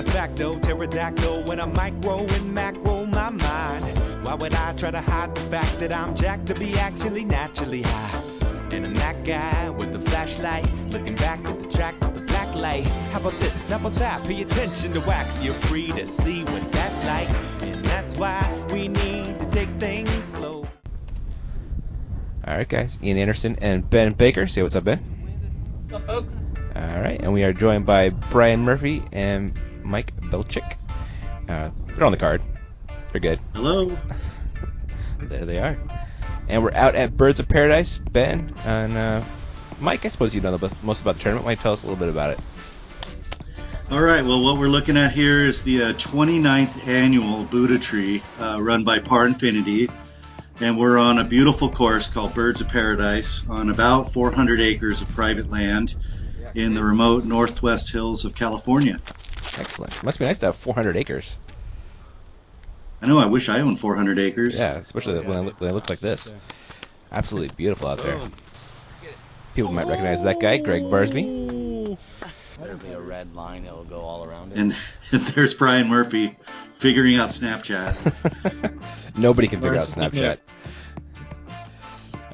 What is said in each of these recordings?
facto, pterodactyl when I micro and macro my mind. Why would I try to hide the fact that I'm jacked to be actually naturally high? And I'm that guy with the flashlight, looking back at the track with the black light. How about this? How about that? Pay attention to wax. You're free to see what that's like. And that's why we need to take things slow. Alright guys, Ian Anderson and Ben Baker. Say what's up, Ben. What's up, folks? Alright, and we are joined by Brian Murphy and Mike Belchick. They're on the card. They're good. Hello. There they are. And we're out at Birds of Paradise. Ben and Mike, I suppose you know the most about the tournament. Why don't you tell us a little bit about it? All right, well, what we're looking at here is the 29th annual Buddha Tree run by Par Infinity. And we're on a beautiful course called Birds of Paradise on about 400 acres of private land in the remote northwest hills of California. Excellent. It must be nice to have 400 acres. I know, I wish I owned 400 acres. Yeah, especially when they look like this. Absolutely beautiful out there. People might recognize that guy, Greg Barsby. There'll be a red line that will go all around it. And there's Brian Murphy figuring out Snapchat. Nobody can figure out Snapchat.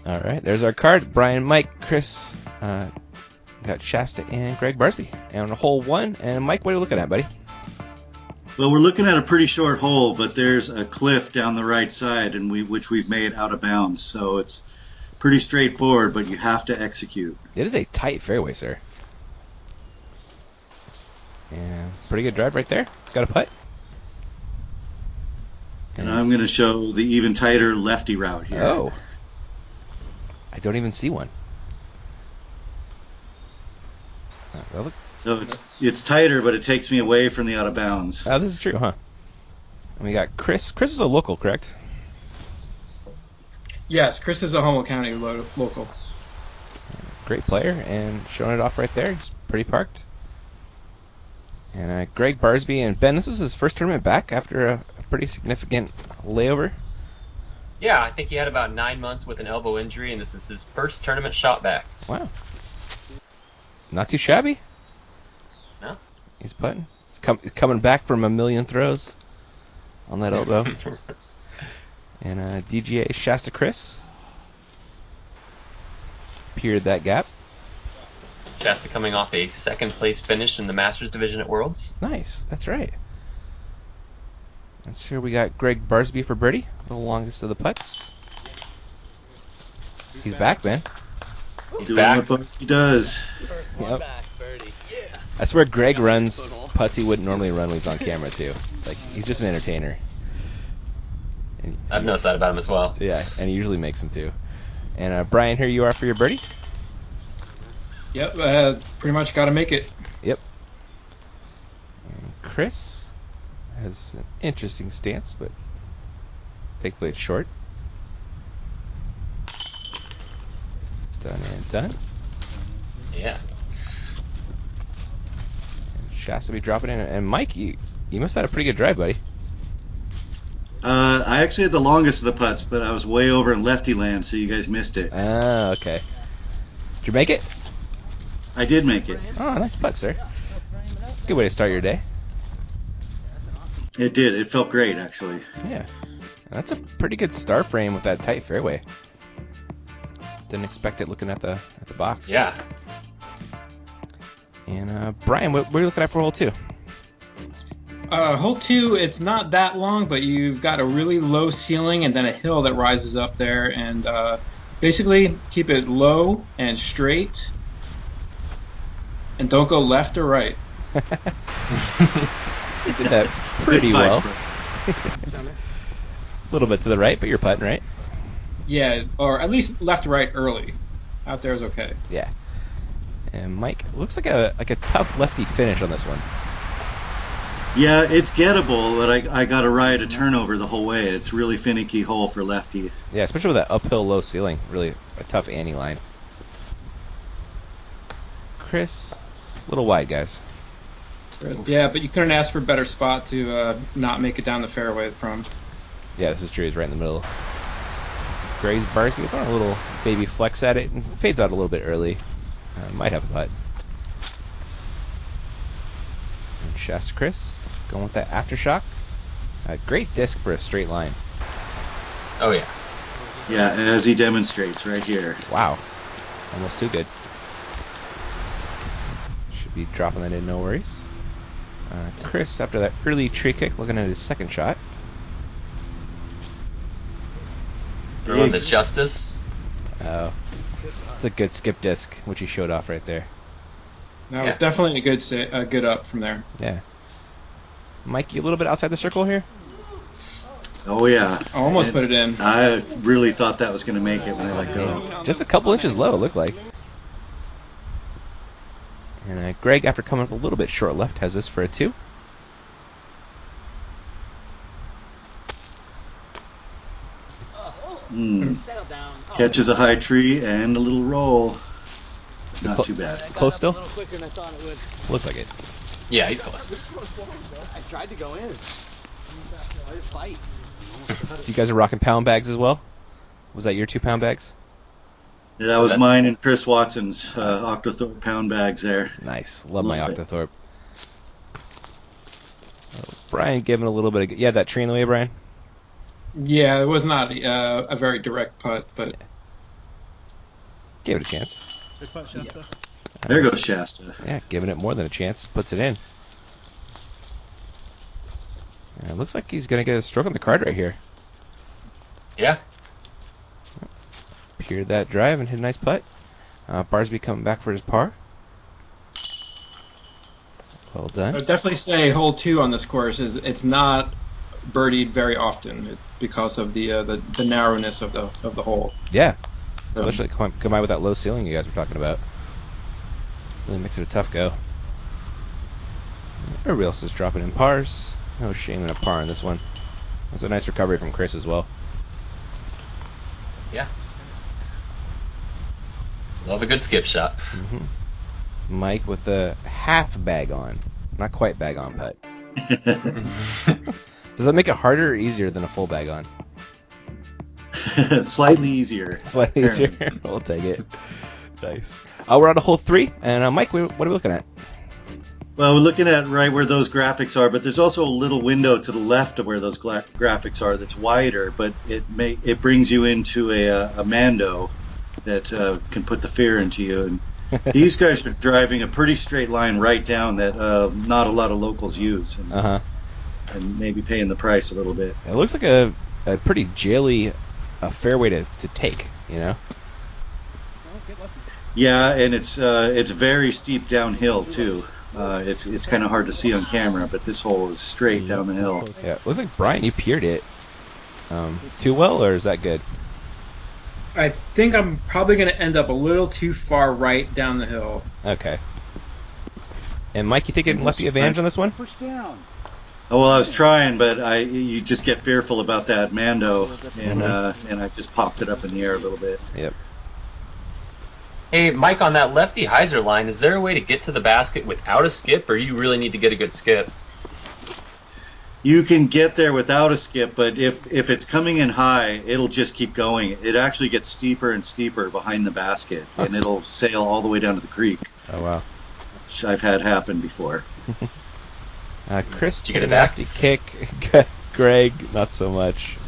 All right, there's our card. Brian, Mike, Chris, got Shasta and Greg Barsby. And a hole one. And Mike, what are you looking at, buddy? Well, we're looking at a pretty short hole, but there's a cliff down the right side, and which we've made out of bounds. So it's pretty straightforward, but you have to execute. It is a tight fairway, sir. And pretty good drive right there. Got a putt. And I'm going to show the even tighter lefty route here. Oh. I don't even see one. Well, look. So it's tighter, but it takes me away from the out of bounds. Oh, this is true, huh? And we got Criss. Criss is a local, correct? Yes, Criss is a Homo County local. Great player, and showing it off right there. He's pretty parked. And Greg Barsby and Ben, this was his first tournament back after a pretty significant layover. Yeah, I think he had about 9 months with an elbow injury, and this is his first tournament shot back. Wow. Not too shabby. No. He's putting. He's coming back from a million throws on that elbow. And DGA Shasta Criss peered that gap. Shasta coming off a second place finish in the Masters division at Worlds. Nice, that's right. And so here we got Greg Barsby for birdie, the longest of the putts. He's back, man. He's Doing back. what he does. First one Yep. back, birdie. Yeah. I swear Greg runs putts he wouldn't normally run when he's on camera, too. Like, he's just an entertainer. And, I've noticed that about him as well. yeah, and he usually makes them, too. And Brian, here you are for your birdie. Yep, pretty much got to make it. Yep. And Criss has an interesting stance, but thankfully it's short. Done and done. Yeah. And Shasta be dropping in. And Mike, you must have had a pretty good drive, buddy. I actually had the longest of the putts, but I was way over in lefty land, so you guys missed it. Ah, okay. Did you make it? I did make it. Oh, nice putt, sir. Good way to start your day. It did. It felt great, actually. Yeah. That's a pretty good star frame with that tight fairway. Didn't expect it looking at the box. Yeah. And Brian, what are you looking at for hole two? Hole 2, it's not that long, but you've got a really low ceiling and then a hill that rises up there. And basically, keep it low and straight. And don't go left or right. You did that pretty Good well. advice, bro. A little bit to the right, but you're putting, right? Yeah, or at least left or right early. Out there is okay. Yeah. And Mike, looks like a tough lefty finish on this one. Yeah, it's gettable, but I got to ride a turnover the whole way. It's really finicky hole for lefty. Yeah, especially with that uphill low ceiling. Really a tough ante line. Criss, a little wide, guys. Yeah, but you couldn't ask for a better spot to not make it down the fairway from. Yeah, this is true. He's right in the middle. Greg Barsby throwing a little baby flex at it and fades out a little bit early. Might have a putt. And Shasta Criss going with that aftershock. A great disc for a straight line. Oh yeah. Yeah, as he demonstrates right here. Wow. Almost too good. Should be dropping that in, no worries. Criss, after that early tree kick, looking at his second shot. Throwing the Justice. Oh. It's a good skip disc, which he showed off right there. That was definitely a good up from there. Yeah. Mikey, a little bit outside the circle here. Oh yeah. I almost put it in. I really thought that was going to make it when I let go. Just a couple inches low, it looked like. And Greg, after coming up a little bit short left, has this for a 2. Catches a high tree and a little roll. Not too bad. Close still? quicker than I thought it would. Looked like it. Yeah, he's close. I tried to go in. I didn't fight. So you guys are rocking pound bags as well? Was that your 2 pound bags? Yeah, that was mine and Chris Watson's Octothorpe pound bags there. Nice. Love my Love it. Octothorpe. Brian giving a little bit of... Yeah, that tree in the way, Brian? Yeah, it was not a very direct putt, but Gave it a chance. There goes Shasta. Yeah, giving it more than a chance. Puts it in. And it looks like he's going to get a stroke on the card right here. Yeah. Peered that drive and hit a nice putt. Barsby coming back for his par. Well I done. would definitely say hole 2 on this course is it's not birdied very often because of the narrowness of the hole. Yeah. Especially combined with that low ceiling you guys were talking about. Really makes it a tough go. Everybody else is dropping in pars. No shame in a par on this one. It was a nice recovery from Criss as well. Yeah. Love a good skip shot. Mike with the half bag on. Not quite bag on putt. Does that make it harder or easier than a full bag on? Slightly easier. Slightly easier. We'll take it. Nice. We're on to hole 3. And Mike, what are we looking at? Well, we're looking at right where those graphics are, but there's also a little window to the left of where those graphics are that's wider, but it brings you into a Mando that can put the fear into you. And these guys are driving a pretty straight line right down that not a lot of locals use, and maybe paying the price a little bit. It looks like a pretty jaily fairway to take, you know? Yeah, and it's very steep downhill too. It's kind of hard to see on camera, but this hole is straight down the hill. Yeah, it looks like Brian, you peered it too well, or is that good? I think I'm probably going to end up a little too far right down the hill. Okay. And Mike, you think it left you advantage on this one? Push down. Oh well, I was trying, but you just get fearful about that Mando, and I just popped it up in the air a little bit. Yep. Hey, Mike, on that lefty hyzer line, is there a way to get to the basket without a skip, or you really need to get a good skip? You can get there without a skip, but if it's coming in high, it'll just keep going. It actually gets steeper and steeper behind the basket, and it'll sail all the way down to the creek. Oh, wow. Which I've had happen before. Criss, Did you get a it back? nasty kick. Greg, not so much.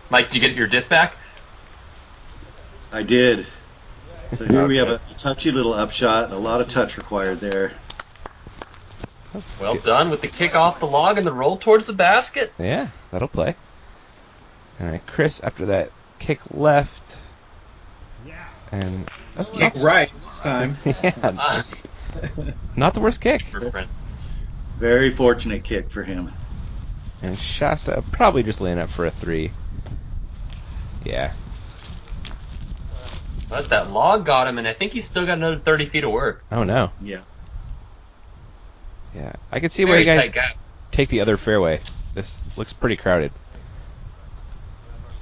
Mike, did you get your disc back? I did. So here we have a touchy little upshot, a lot of touch required there. Well done with the kick off the log and the roll towards the basket. Yeah, that'll play. All right, Criss, after that kick left. And that's Kick right this time. yeah, not the worst kick. For friend. Very fortunate kick for him. And Shasta probably just laying up for a 3. Yeah. But that log got him, and I think he's still got another 30 feet of work. Oh, no. Yeah. Yeah. I can see why Very you guys tight gap. take the other fairway. This looks pretty crowded.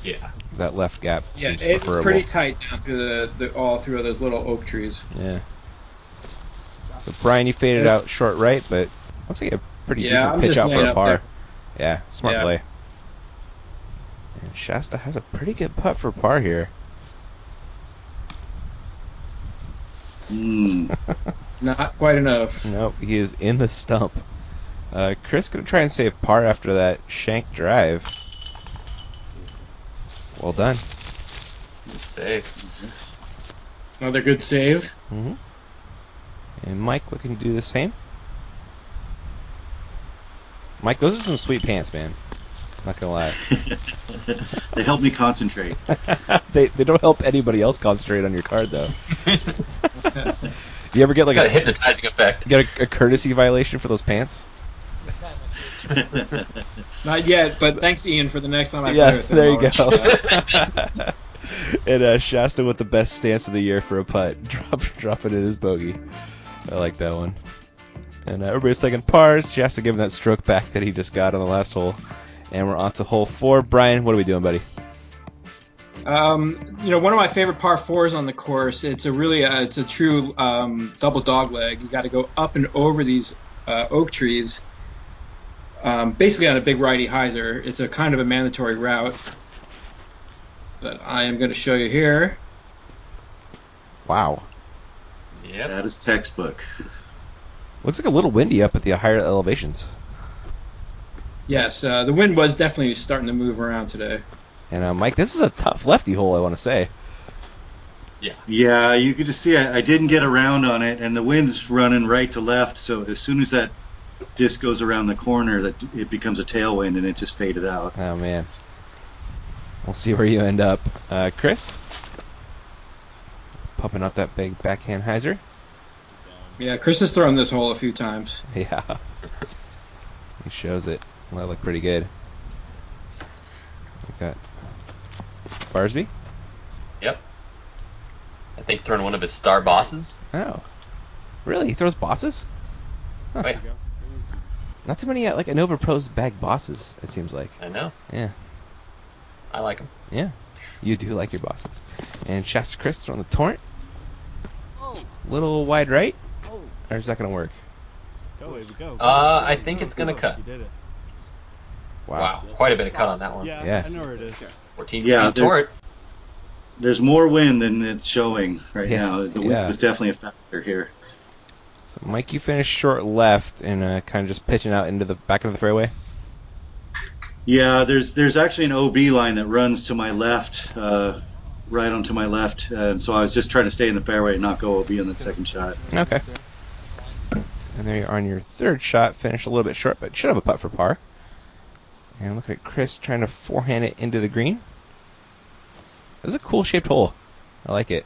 Yeah. That left gap Yeah, seems it's preferable. pretty tight down through all through those little oak trees. Yeah. So, Brian, you faded out short right, but looks like a pretty decent I'm pitch just out for laying a up par. there. Yeah, smart Yeah. play. And Shasta has a pretty good putt for par here. Not quite enough. Nope, he is in the stump. Criss gonna try and save par after that shank drive. Well done. Good save. Yes. Another good save. Mm-hmm. And Mike looking to do the same. Mike, those are some sweet pants, man. Not gonna lie. They help me concentrate. they don't help anybody else concentrate on your card, though. You ever get like It's got a hypnotizing effect. get a courtesy violation for those pants? Not yet, but thanks, Ian, for the next time I play Yeah, with him. there you I'll go. And Shasta with the best stance of the year for a putt, dropping in his bogey. I like that one. And everybody's taking pars. Shasta giving that stroke back that he just got on the last hole. And we're on to hole 4. Brian, what are we doing, buddy? One of my favorite par 4s on the course. It's a true double dog leg. You got to go up and over these oak trees, basically on a big righty hyzer. It's a kind of a mandatory route that I am going to show you here. Wow. Yep. That is textbook. Looks like a little windy up at the higher elevations. Yes, the wind was definitely starting to move around today. And Mike, this is a tough lefty hole, I want to say. Yeah, you could just see I didn't get around on it, and the wind's running right to left. So as soon as that disc goes around the corner, that it becomes a tailwind, and it just faded out. Oh, man. We'll see where you end up. Criss? Pumping up that big backhand hyzer. Yeah, Chris has thrown this hole a few times. Yeah. He shows it. That looked pretty good. We got Barsby. Yep. I think throwing one of his star bosses. Oh. Really? He throws bosses? Huh. Wait, Not too many like Innova pros bag bosses, it seems like. I know. Yeah. I like him. Yeah. You do like your bosses. And Shasta Criss on the torrent. Little wide right? Or is that going to work? I think it's gonna cut. You did it. Wow, quite a bit of cut on that one. Yeah. I know where it is. 14 Yeah, speed torrent. There's more wind than it's showing right Yeah. now. The wind Yeah. was definitely a factor here. So Mike, you finished short left and kind of just pitching out into the back of the fairway. Yeah, there's actually an OB line that runs to my left, right onto my left, and so I was just trying to stay in the fairway and not go OB on that second shot. Okay. And there you are on your third shot. Finished a little bit short, but should have a putt for par. And look at Criss trying to forehand it into the green. This is a cool shaped hole. I like it.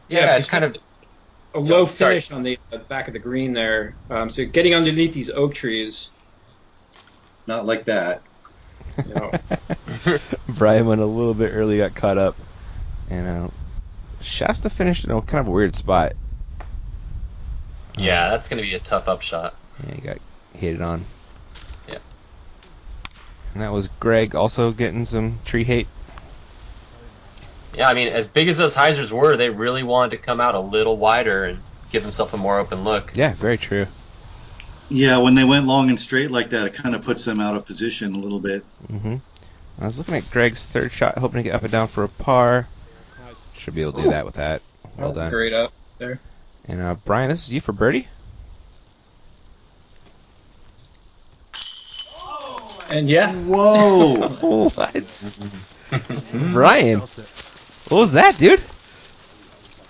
Yeah, it's kind of A low sorry. finish on the back of the green there. So getting underneath these oak trees, Not like that. you know, Brian went a little bit early, got caught up. And Shasta finished in a kind of a weird spot. yeah, that's gonna be a tough upshot. Yeah, he got hit on. Yeah. And that was Greg also getting some tree hate. Yeah, I mean, as big as those hyzers were, they really wanted to come out a little wider and give themselves a more open look. Yeah, very true. Yeah, when they went long and straight like that, it kind of puts them out of position a little bit. Mm-hmm. I was looking at Greg's third shot, hoping to get up and down for a par. Should be able to do that with that. Well that was done. great up there. And Brian, this is you for birdie. And yeah, Whoa! What? Brian, what was that, dude?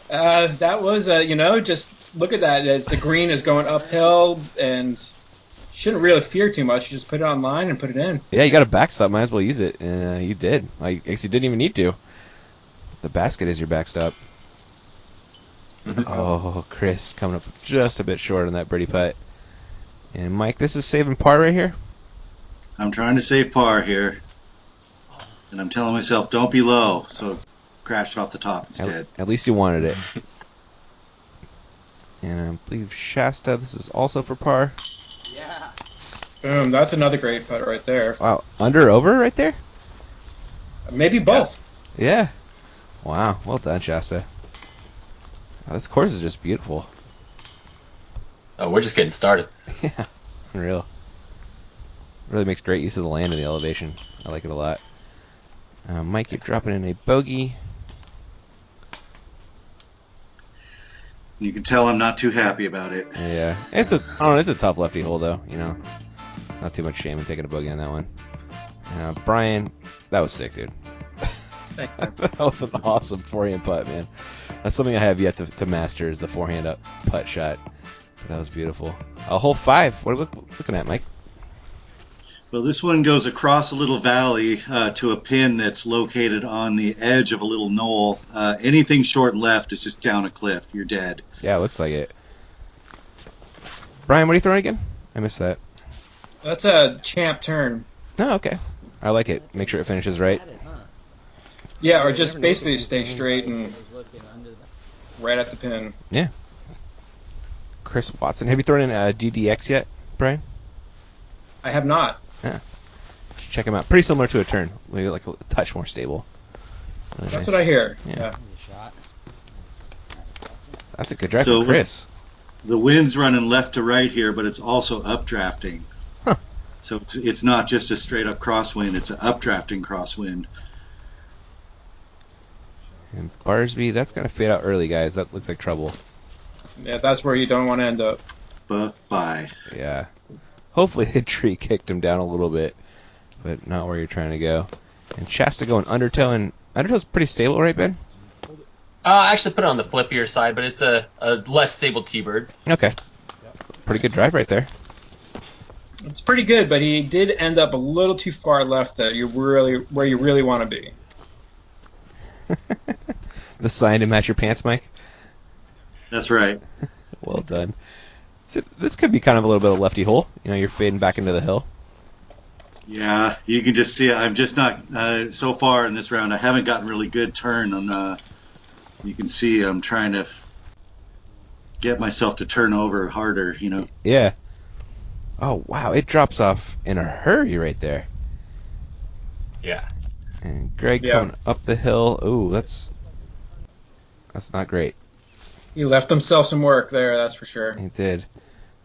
that was just look at that. As the green is going uphill, and shouldn't really fear too much. You just put it on line and put it in. Yeah, you got a backstop. Might as well use it. And you did. I guess you didn't even need to. The basket is your backstop. Oh, Criss coming up just a bit short on that birdie putt. And Mike, this is saving par right here. I'm trying to save par here, and I'm telling myself don't be low, so crashed off the top instead. At least you wanted it. And I believe Shasta, this is also for par. Boom! That's another great putt right there. Wow, under or over right there? Maybe both. Yeah. Wow, well done, Shasta. Wow, this course is just beautiful. Oh, we're just getting started. Yeah, unreal. Really makes great use of the land and the elevation. I like it a lot. Mike, you're dropping in a bogey. You can tell I'm not too happy about it. Yeah, it's a tough lefty hole though. You know, not too much shame in taking a bogey on that one. Brian, that was sick, dude. Thanks, man. That was an awesome forehand putt, man. That's something I have yet to master is the forehand up putt shot. That was beautiful. Hole 5. What are we looking at, Mike? Well, this one goes across a little valley to a pin that's located on the edge of a little knoll. Anything short left is just down a cliff. You're dead. Yeah, it looks like it. Brian, what are you throwing again? I missed that. That's a champ turn. Oh, okay. I like it. Make sure it finishes right. Yeah, or just basically stay straight and right at the pin. Yeah. Chris Watson. Have you thrown in a DDX yet, Brian? I have not. Yeah. Should check him out. Pretty similar to a turn. Maybe like a touch more stable. Really That's nice. what I hear. Yeah. Yeah. That's a good drive So- from Chris. The wind's running left to right here, but it's also updrafting. Huh. So it's not just a straight up crosswind, it's an updrafting crosswind. And Barsby, that's going to fade out early, guys. That looks like trouble. Yeah, that's where you don't want to end up. Bye. Yeah. Hopefully the tree kicked him down a little bit, but not where you're trying to go. And Shasta going undertow, and undertow's pretty stable, right, Ben? I actually put it on the flippier side, but it's a less stable T-bird. Okay. Pretty good drive right there. It's pretty good, but he did end up a little too far left that you really where you really want to be. The sign to match your pants, Mike? That's right. Well done. So this could be kind of a little bit of a lefty hole. You know, you're fading back into the hill. Yeah, you can just see it. I'm just not, so far in this round, I haven't gotten really good turn on, you can see I'm trying to get myself to turn over harder, you know. Yeah. Oh, wow. It drops off in a hurry right there. Yeah. And Greg Yeah. coming up the hill. Ooh, that's not great. He left himself some work there, that's for sure. He did.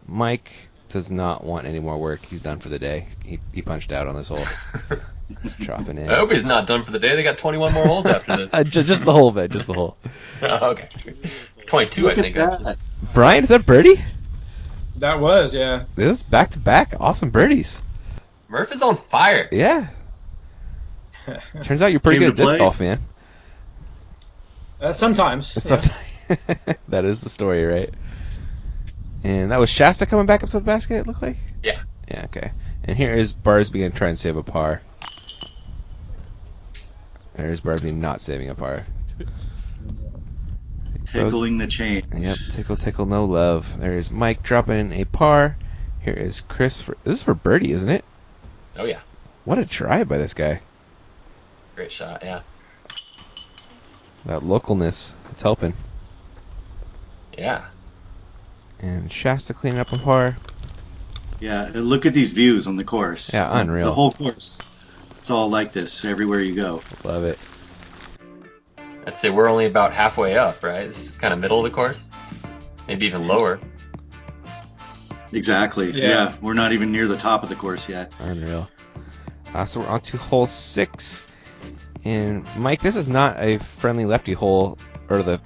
Mike does not want any more work. He's done for the day. He punched out on this hole. He's dropping in. I hope he's not done for the day. They got 21 more holes after this. Just the hole, Ben. Just the hole. Oh, okay. 22, Look I think. at that. Brian, is that birdie? That was, yeah. This is back-to-back. Awesome birdies. Murph is on fire. Yeah. Turns out you're pretty Came good at to disc play. golf, man. Sometimes. Yeah. Sometimes. That is the story, right? And that was Shasta coming back up to the basket, it looked like? Yeah. Yeah, okay. And here is Barsby going to try and save a par. There's Barsby not saving a par. Tickling the chains. Yep, tickle, tickle, no love. There's Mike dropping in a par. Here is Chris. This is for birdie, isn't it? Oh, yeah. What a drive by this guy. Great shot, yeah. That localness, it's helping. Yeah. And Shasta cleaning up on par. Yeah, look at these views on the course. Yeah, unreal. The whole course. It's all like this everywhere you go. Love it. I'd say we're only about halfway up, right? This is kind of middle of the course. Maybe even lower. Exactly. Yeah. Yeah, we're not even near the top of the course yet. Unreal. So we're on to hole 6. And Mike, this is not a friendly lefty hole, or the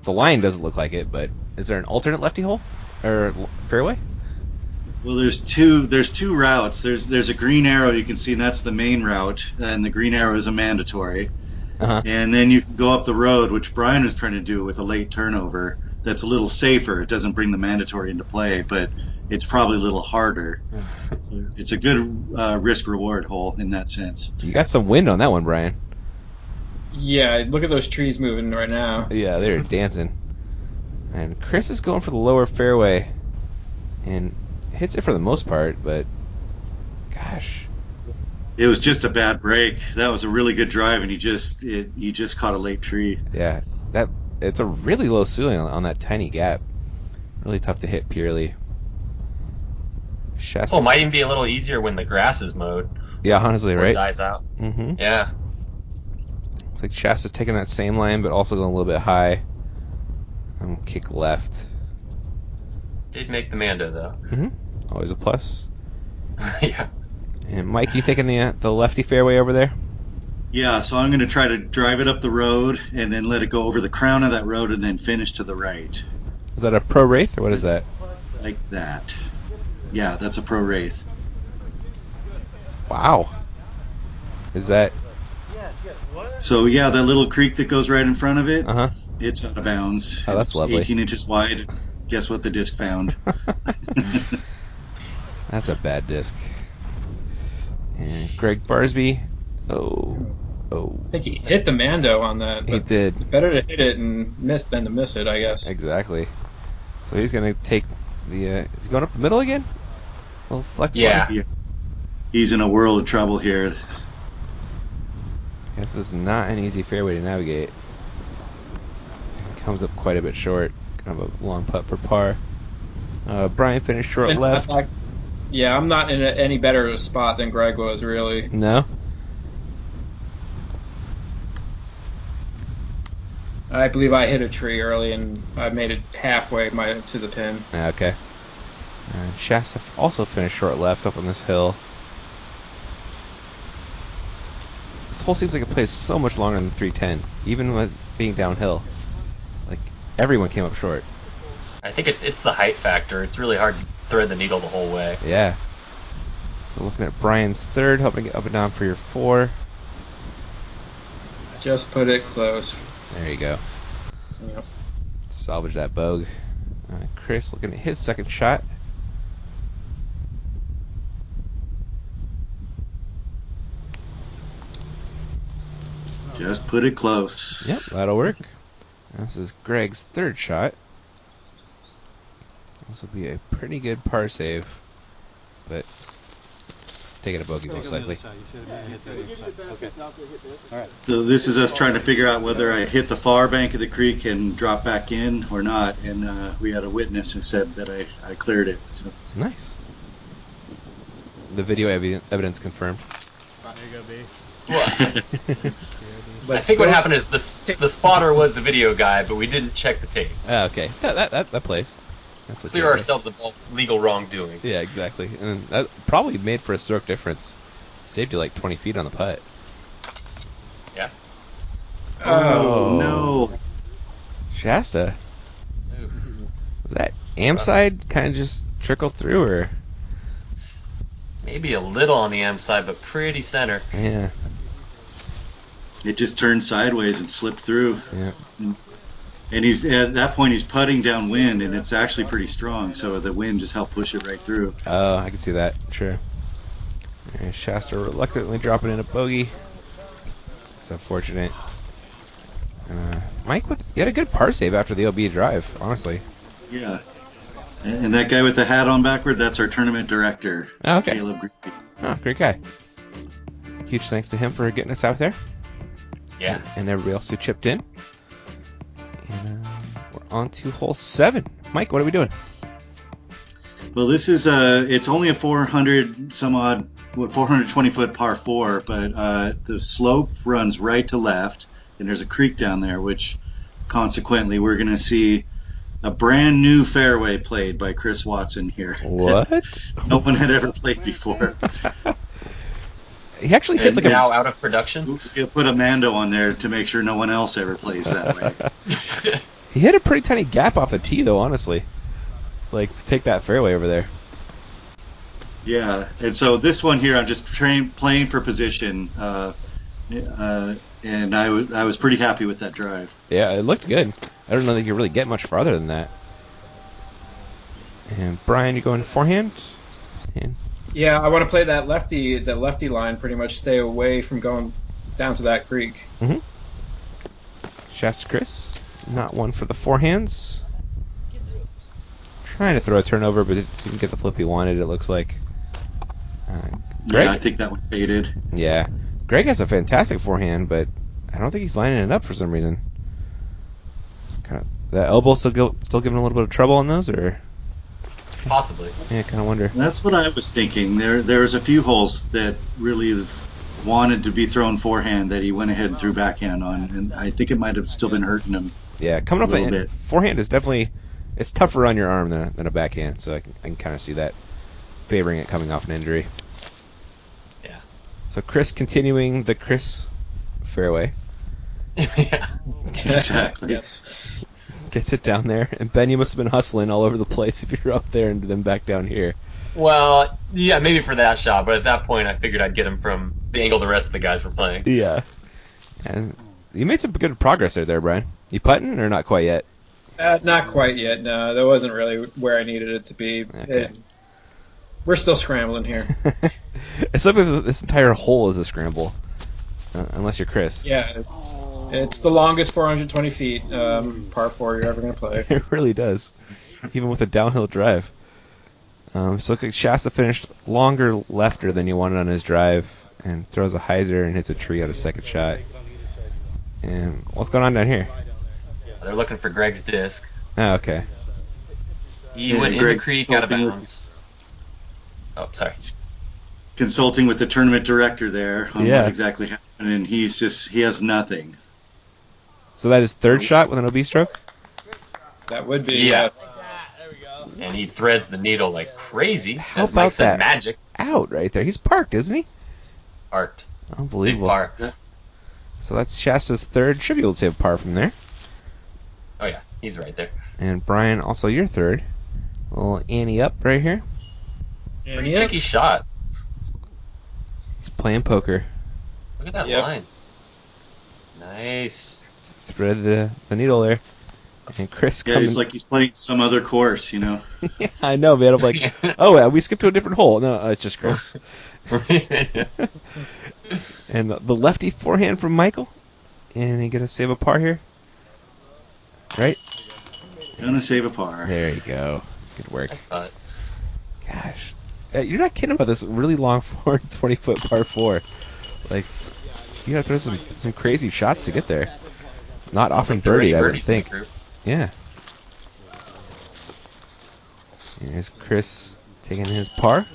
line doesn't look like it, but is there an alternate lefty hole or fairway? Well, there's two routes. There's a green arrow you can see, and that's the main route, and the green arrow is a mandatory. Uh-huh. And then you can go up the road, which Brian is trying to do with a late turnover. That's a little safer. It doesn't bring the mandatory into play, but it's probably a little harder. It's a good risk-reward hole in that sense. You got some wind on that one, Brian. Yeah, look at those trees moving right now. Yeah, they're dancing. And Chris is going for the lower fairway and hits it for the most part, but gosh. It was just a bad break. That was a really good drive, and he just caught a late tree. Yeah, it's a really low ceiling on that tiny gap. Really tough to hit purely. Shasta. Oh, might even be a little easier when the grass is mowed. Yeah, honestly, Or it right? dies out. Mm-hmm. Yeah. It's like Shasta's taking that same line, but also going a little bit high. Kick left. Did make the Mando, though. Mm-hmm. Always a plus. Yeah. And Mike, you taking the lefty fairway over there? Yeah, so I'm going to try to drive it up the road and then let it go over the crown of that road and then finish to the right. Is that a pro wraith or what is that? Like that. Yeah, that's a pro wraith. Wow. Is that? So yeah, that little creek that goes right in front of it, Uh-huh. it's out of bounds. Oh, that's It's lovely. 18 inches wide. Guess what the disc found? That's a bad disc. And Greg Barsby. Oh. I think he hit the Mando on that. He But did. better to hit it and miss than to miss it, I guess. Exactly. So he's going to take the... is he going up the middle again? Little flex Yeah. line? He's in a world of trouble here. This is not an easy fairway to navigate. It comes up quite a bit short. Kind of a long putt for par. Brian finished short And left. Yeah, I'm not in any better of a spot than Greg was, really. No? I believe I hit a tree early, and I made it halfway to the pin. Okay. Shasta also finished short left up on this hill. This hole seems like it plays so much longer than 310, even with being downhill. Like, everyone came up short. I think it's the height factor. It's really hard to thread the needle the whole way. Yeah. So looking at Brian's third, hoping to get up and down for your 4. Just put it close. There you go. Yep. Salvage that bogue. Criss looking at his second shot. Just put it close. Yep, that'll work. This is Greg's third shot. This will be a pretty good par save, but taking a bogey most likely. So this is us trying to figure out whether I hit the far bank of the creek and drop back in or not. And we had a witness who said that I cleared it. So. Nice. The video evidence confirmed. I think what happened is the spotter was the video guy, but we didn't check the tape. Okay, that plays. That's Clear ourselves of all legal wrongdoing. Yeah, exactly. And that probably made for a stroke difference. Saved you like 20 feet on the putt. Yeah. Oh, no. Shasta. Was that am side kind of just trickled through, or? Maybe a little on the M side, but pretty center. Yeah. It just turned sideways and slipped through. Yeah. And he's at that point he's putting downwind, and it's actually pretty strong. So the wind just helped push it right through. Oh, I can see that. Sure. There's Shasta reluctantly dropping in a bogey. It's unfortunate. Mike you had a good par save after the OB drive, honestly. Yeah. And that guy with the hat on backward, that's our tournament director, Oh, okay. Caleb Green. Oh, great guy. Huge thanks to him for getting us out there. Yeah. And everybody else who chipped in. And we're on to hole 7. Mike, what are we doing? Well, this is it's only a 420 foot par 4, but the slope runs right to left, and there's a creek down there, which consequently we're going to see a brand new fairway played by Criss Watson here. What? No one had ever played before. He actually hit It's like now a... out of production. You put a Mando on there to make sure no one else ever plays that way. He hit a pretty tiny gap off the tee, though, honestly. Like, to take that fairway over there. Yeah, and so this one here, I'm just playing for position, and I was pretty happy with that drive. Yeah, it looked good. I don't know that you could really get much farther than that. And Brian, you're going forehand? And Yeah, I want to play that lefty line, pretty much stay away from going down to that creek. Shasta Criss, not one for the forehands. Trying to throw a turnover, but it didn't get the flip he wanted, it looks like. Greg? Yeah, I think that one faded. Yeah. Greg has a fantastic forehand, but I don't think he's lining it up for some reason. Kind of that elbow still giving a little bit of trouble on those, or? Possibly. Yeah, kind of wonder. That's what I was thinking. There was a few holes that really wanted to be thrown forehand that he went ahead and threw backhand on, and I think it might have still been hurting him. Yeah, coming off the little end, bit. forehand is definitely it's tougher on your arm than a backhand, so I can kind of see that favoring it coming off an injury. Yeah. So Criss continuing the Criss fairway. Yeah. Exactly. Yes. Gets it down there. And Ben, you must have been hustling all over the place if you're up there and then back down here. Well, yeah, maybe for that shot, but at that point I figured I'd get him from the angle the rest of the guys were playing. Yeah. And you made some good progress there, Brian. You putting or not quite yet? Not quite yet. No, that wasn't really where I needed it to be. Okay. We're still scrambling here. It's like this entire hole is a scramble. Unless you're Criss. Yeah, it's the longest 420 feet par 4 you're ever going to play. It really does. Even with a downhill drive. So it looks like Shasta finished longer lefter than you wanted on his drive and throws a hyzer and hits a tree on a second shot. And what's going on down here? They're looking for Greg's disc. Oh, okay. He went in the creek out of bounds. Oh, sorry. Consulting with the tournament director there on Yeah. what exactly happened, and he has nothing. So that is third shot with an OB stroke? That would be Yeah. And he threads the needle like crazy. How As Mike about said, that? magic. Out right there. He's parked, isn't he? Art. Unbelievable. Par. So that's Shasta's third. Should be able to save a par from there. Oh yeah, he's right there. And Brian, also your third. A little Annie up right here. Pretty tricky shot. He's playing poker. Look at that Yep. line. Nice. Thread the needle there. And Criss Yeah, coming. it's like he's playing some other course, you know. Yeah, I know, man. I'm like, oh, yeah, we skipped to a different hole. No, it's just Criss. And the lefty forehand from Michael. And he gonna save a par here. Right? Gonna save a par. There you go. Good work. Nice putt. Gosh. You're not kidding about this really long 420-foot par 4. Like, you gotta throw some crazy shots to get there. Not often birdied, I would think. Yeah. Here's Criss taking his par.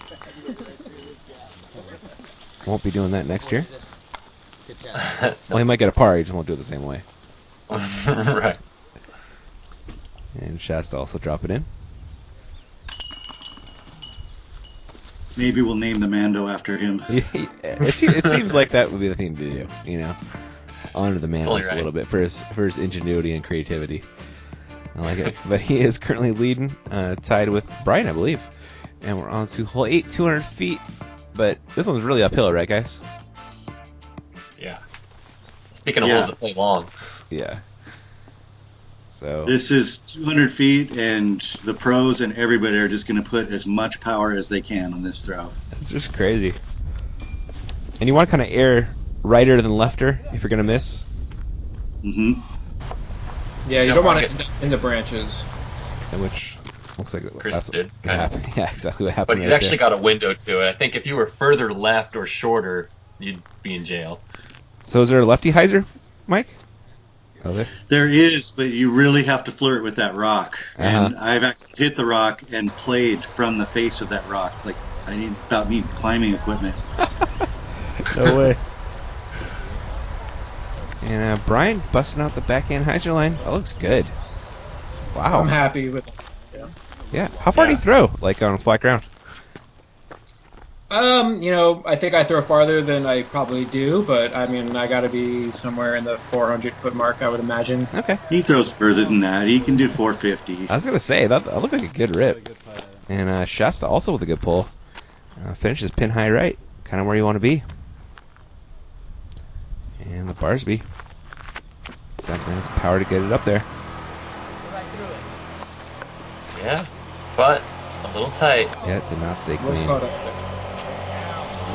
Won't be doing that next year. Well, he might get a par, he just won't do it the same way. Right. And Shasta also drop it in. Maybe we'll name the Mando after him. It seems like that would be the thing to do, you know? Honor the man Totally just a right. little bit for his ingenuity and creativity. I like it. But he is currently leading, tied with Brian, I believe. And we're on to hole 8, 200 feet. But this one's really uphill, right, guys? Yeah. Speaking of Yeah. holes that play long. Yeah. So This is 200 feet, and the pros and everybody are just going to put as much power as they can on this throw. it's just crazy. And you want to kind of err righter than lefter if you're going to miss. Hmm. Yeah, you Yeah, don't want pocket. it in the branches. And which looks like Criss that's did, what kind of. happened. Yeah, exactly what But happened he's right actually there. got a window to it. I think if you were further left or shorter, you'd be in jail. So is there a lefty hyzer, Mike? Oh, there. There is, but you really have to flirt with that rock. And Uh-huh. I've actually hit the rock and played from the face of that rock. Like, I need climbing equipment. No way. And Brian busting out the backhand hyzer line. That looks good. Wow. I'm happy with it. Yeah. How far do you Yeah. throw? Like on flat ground? I think I throw farther than I probably do, but I mean, I got to be somewhere in the 400-foot mark, I would imagine. Okay. He throws further than that. He can do 450. I was gonna say that looked like a good rip. And Shasta also with a good pull. Finishes pin high right, kind of where you want to be. And the Barsby definitely has the power to get it up there. Yeah. But a little tight. Yeah, it did not stay We're clean. caught up there.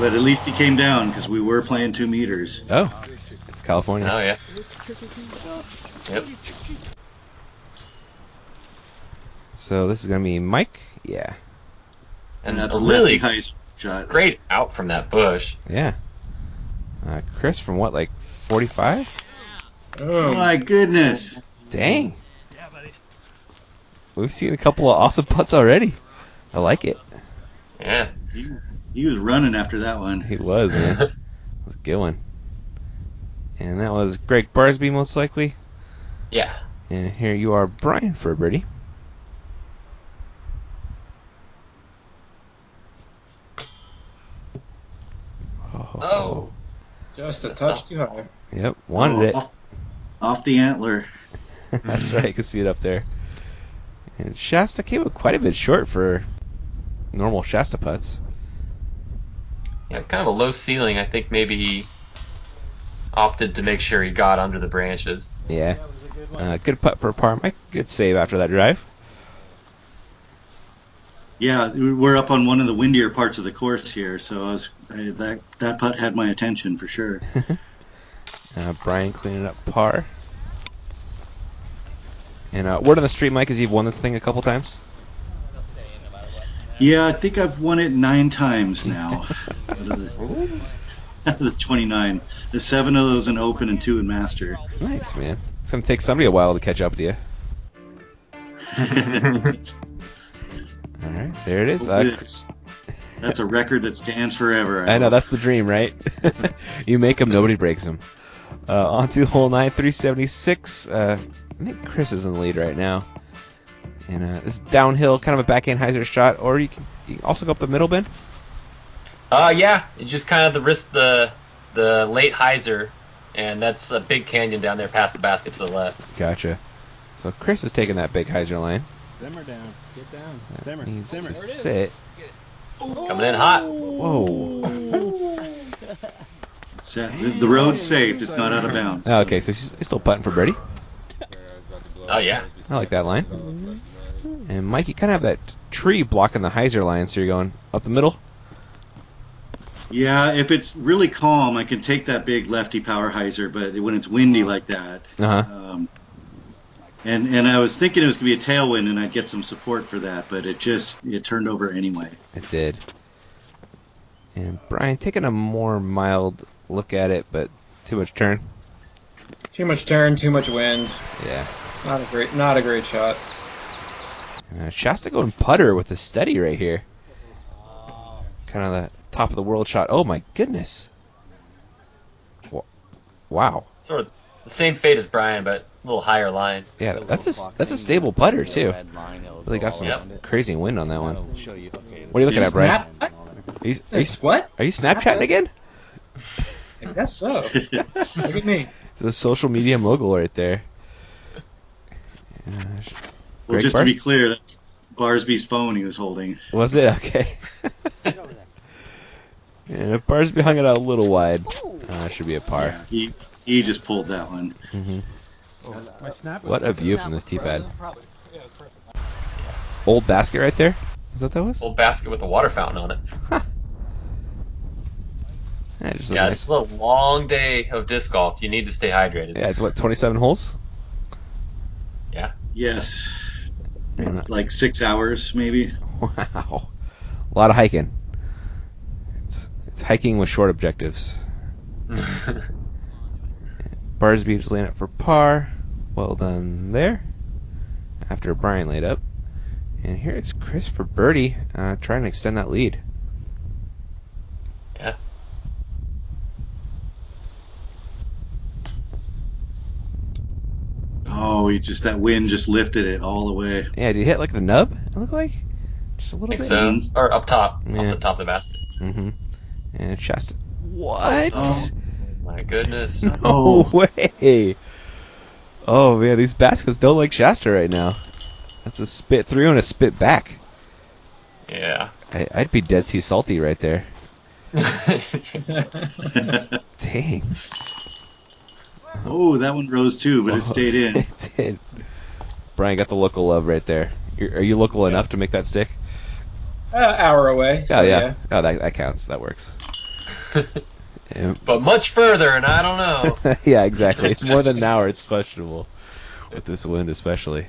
But at least he came down because we were playing 2 meters. Oh, it's California. Oh yeah. Yep. So this is gonna be Mike. Yeah, And that's a a really lefty high shot. great out from that bush. yeah. Criss from what, like 45? Oh my goodness. Dang. We've seen a couple of awesome putts already. I like it. Yeah. He was running after that one. He was, man. That was a good one. And that was Greg Barsby, most likely. Yeah. And here you are, Brian, for a birdie. Oh. Just a touch too high. Yep, wanted it. Off the antler. That's right, I can see it up there. And Shasta came up quite a bit short for normal Shasta putts. Yeah, it's kind of a low ceiling. I think maybe he opted to make sure he got under the branches. Yeah. Good putt for par, Mike. Good save after that drive. Yeah, we're up on one of the windier parts of the course here, so that putt had my attention for sure. Brian cleaning up par. And word on the street, Mike, is you've won this thing a couple times? Yeah, I think I've won it 9 times now. out of the 29. The 7 of those in Open and 2 in Master. Nice, man. It's going to take somebody a while to catch up to you. All right, there it is. That's a record that stands forever. I know, that's the dream, right? You make them, nobody breaks them. On to hole 9, 376. I think Criss is in the lead right now. And this downhill, kind of a backhand hyzer shot, or you can also go up the middle, Ben? Yeah, it's just kind of the late hyzer, and that's a big canyon down there past the basket to the left. Gotcha. So Criss is taking that big hyzer line. Simmer down. Get down. That Simmer. needs Simmer. to sit. Coming in hot. Whoa. The road's safe. It's not out of bounds. Oh, okay, so he's still putting for birdie. Oh, yeah. I like that line. And Mike, you kind of have that tree blocking the hyzer line, so you're going up the middle. Yeah, if it's really calm, I can take that big lefty power hyzer, but when it's windy like that, and I was thinking it was going to be a tailwind and I'd get some support for that, but it turned over anyway. It did. And Brian, taking a more mild look at it, but too much turn. Too much turn, too much wind. Yeah. Not a great shot. Shasta going putter with a steady right here. Kind of the top of the world shot. Oh my goodness. Wow. Sort of the same fate as Brian, but a little higher line. Yeah, that's a stable putter too. Really got some crazy wind on that one. What are you looking at, Brian? Are you Snapchatting again? I guess so. Look at me. It's a social media mogul right there. Well, just to be clear, that's Barsby's phone he was holding. Was it? Okay. Yeah, Barsby hung it out a little wide. Should be a par. Yeah, he just pulled that one. Mm-hmm. What a view from this tee pad. Old basket right there? Is that was? Old basket with a water fountain on it. Yeah, it's a long day of disc golf. You need to stay hydrated. Yeah, it's what, 27 holes? Yeah. Yes. It's like 6 hours, maybe. Wow. A lot of hiking. It's hiking with short objectives. Barsby just laying up for par. Well done there. After Brian laid up. And here it's Criss for birdie, trying to extend that lead. Yeah. Oh, that wind just lifted it all the way. Yeah, did you hit like the nub? It looked like just a little bit. So. Or up top, off the top of the basket. Mm-hmm. And Shasta. What? Oh my goodness! No way! Oh man, these baskets don't like Shasta right now. That's a spit through and a spit back. Yeah. I'd be dead sea salty right there. Dang. Oh, that one rose too, but it stayed in. It did. Brian got the local love right there. Are you local enough to make that stick? Hour away. So yeah. Oh, that counts. That works. But much further, and I don't know. Yeah, exactly. It's more than an hour. It's questionable with this wind, especially.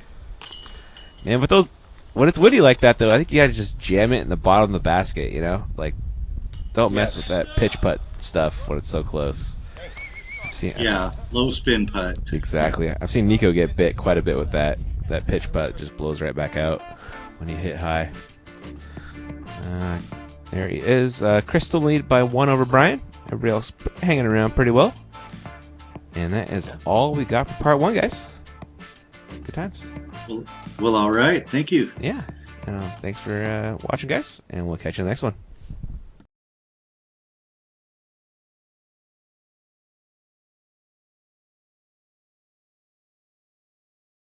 Man, but when it's windy like that, though, I think you gotta just jam it in the bottom of the basket. You know, like don't mess with that pitch putt stuff when it's so close. Low spin putt. Exactly. I've seen Nico get bit quite a bit with that. That pitch putt just blows right back out when you hit high. There he is. Criss still lead by 1 over Brian. Everybody else hanging around pretty well. And that is all we got for part 1, guys. Good times. Well, all right. Thank you. Yeah. Thanks for watching, guys, and we'll catch you in the next one.